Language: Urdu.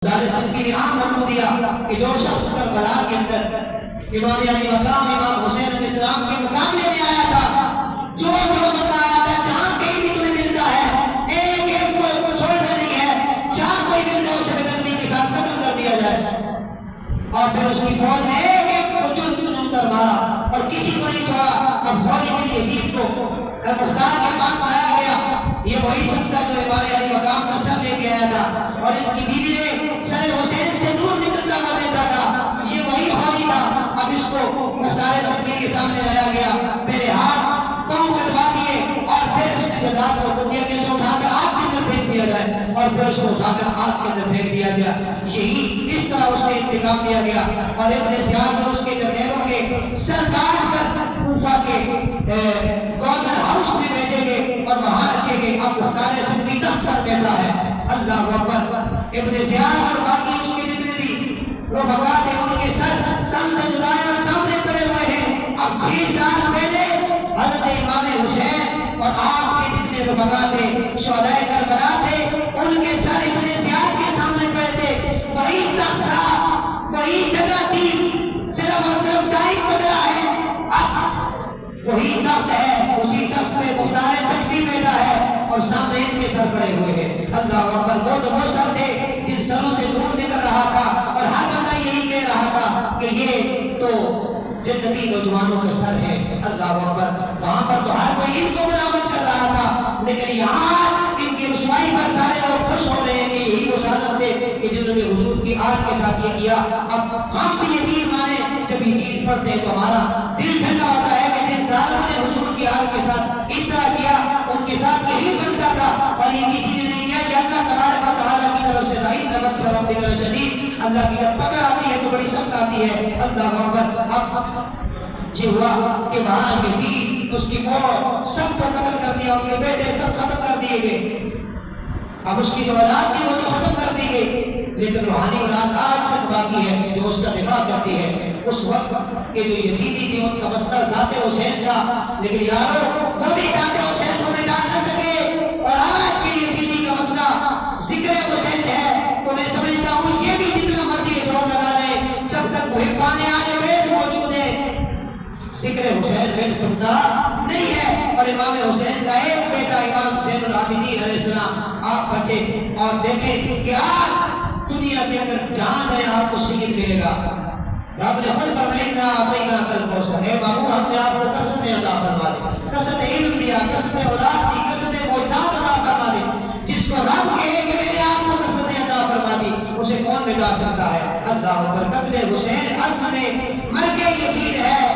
کی عام حکم دیا کہ جو شخص کربلا کے اندر امام علی مقام امام حسین علیہ السلام کے مقام لینے آیا تھا، جو بتایا تھا جہاں کہیں بھی تمہیں ملتا ہے ایک ایک کو چھوڑنا نہیں ہے، جہاں کوئی ملتا ہے اسے بدرتی کے ساتھ قتل کر دیا جائے۔ اور پھر اس کی فوج نے ایک ایک کو چن کر مارا اور کسی کو نہیں چھوڑا۔ اب ہولی بن یزید کو مختار کے پاس لایا گیا، یہ وہی شخص تھا جو امام علی مقام کا سر لے کے آیا تھا اور اس کی بیوی نے سر حسین سے دور نکلتا ہوا دیتا تھا، یہ وہی ہولی تھا۔ اب اس کو مختار سبی کے سامنے لایا گیا، میرے ہاتھ پاؤں کٹوا دیے اور پھر اس کی جزاد کو تو دیا کہ اسے اٹھا کر آگ کے اندر پھینک دیا جائے، اور پھر اس کو اٹھا کر آگ کے اندر پھینک دیا گیا۔ یہی اس طرح اس سے انتقام دیا گیا اور ابن زیاد اور اس کے جرنیلوں کے سر کاٹ کر کوفہ کے گورنر ہاؤس میں بھیجے گئے اور وہاں رکھے گئے۔ اب مختار سبی تخت پر بیٹھا ہے، اللہ اکبر۔ ابن زیاد اور باقی اس کے جتنے بھی رفقا تھے ان کے سر تن سے جدائے اور سامنے پڑے ہوئے ہیں۔ اب 6 سال پہلے حضرت امام حسین اور آپ کے جتنے رفقا تھے شہدائے کربلا تھے، ان کے سر ابن زیاد کے سامنے پڑے تھے۔ وہی تخت تھا، وہی جگہ تھی، صرف اور صرف ٹائم بدلا ہے، اب وہی تخت ہے، اسی تخت پہ مختار سبی بیٹھا ہے اور سامنے ان کے سر پڑے ہوئے ہیں۔ اللہ اکبر۔ وہ تو وہ سر تھے جن سروں سے دور نکل رہا تھا اور ہر بندہ یہی کہہ رہا تھا کہ یہ تو جدتی نوجوانوں کا سر ہے۔ اللہ اکبر۔ وہاں پر تو ہر کوئی ان کو ملامت کر رہا تھا، لیکن یہاں ان کی رسوائی پر سارے لوگ خوش ہو رہے ہیں کہ یہی وہ ظالم تھے کہ جنہوں نے حضور کی آل کے ساتھ یہ کیا۔ اب ہم بھی یقین مانے جب یہ چیز پڑھتے ہیں تو ہمارا دل ٹھنڈا ہوتا ہے کہ جن ظالموں نے حضور کی آل کے ساتھ اس طرح کیا ان کے ساتھ یہی بنتا تھا اور یہ کسی نے نہیں کیا۔ کہ اللہ تبارک و تعالیٰ کی طرف سے دائیں نبت شرم بگر شدید، اللہ کی جب پکڑ آتی ہے تو بڑی سخت آتی ہے۔ اللہ اکبر۔ اب یہ ہوا کہ وہاں یزید اس کی فوج سب کو قتل کر دیا، ان کے بیٹے سب ختم کر دیے گئے۔ اب اس کی جو اولاد تھی وہ تو ختم کر دی گئی، لیکن روحانی اولاد آج تک باقی ہے جو اس کا دفاع کرتی ہے۔ اس وقت کے جو یزیدی تھے ان کا مسئلہ ذات حسین تھا، لیکن یارو وہ بھی ذات حسین کو مٹا نہ سکے، اور آج بھی یزیدی کا مسئلہ ذکر حسین ہے۔ تو میں سمجھتا ہوں یہ بھی جتنا مرضی زور لگا لے، جب تک وہ پانے آنے بیت موجود ہے ذکر حسین مٹ سکتا نہیں ہے۔ اور امام حسین کا ایک بیٹا امام زین العابدین علیہ السلام آپ بچے اور دیکھیں کہ آج دنیا کے اندر جہاں ہے آپ کو شہید ملے گا۔ رب نے خود فرمایا اعطینا کل کوثر، اے بابو ہم نے آپ کو کثرت عطا فرما دی، کثرت علم دیا، کثرت اولاد دی، کثرت معجزات عطا فرما دی۔ جس کو رب کہے کہ میں نے آپ کو کثرت عطا فرما دی اسے کون مٹا سکتا ہے؟ اللہ اکبر۔ قتل حسین اصل میں مرگ یزید ہے۔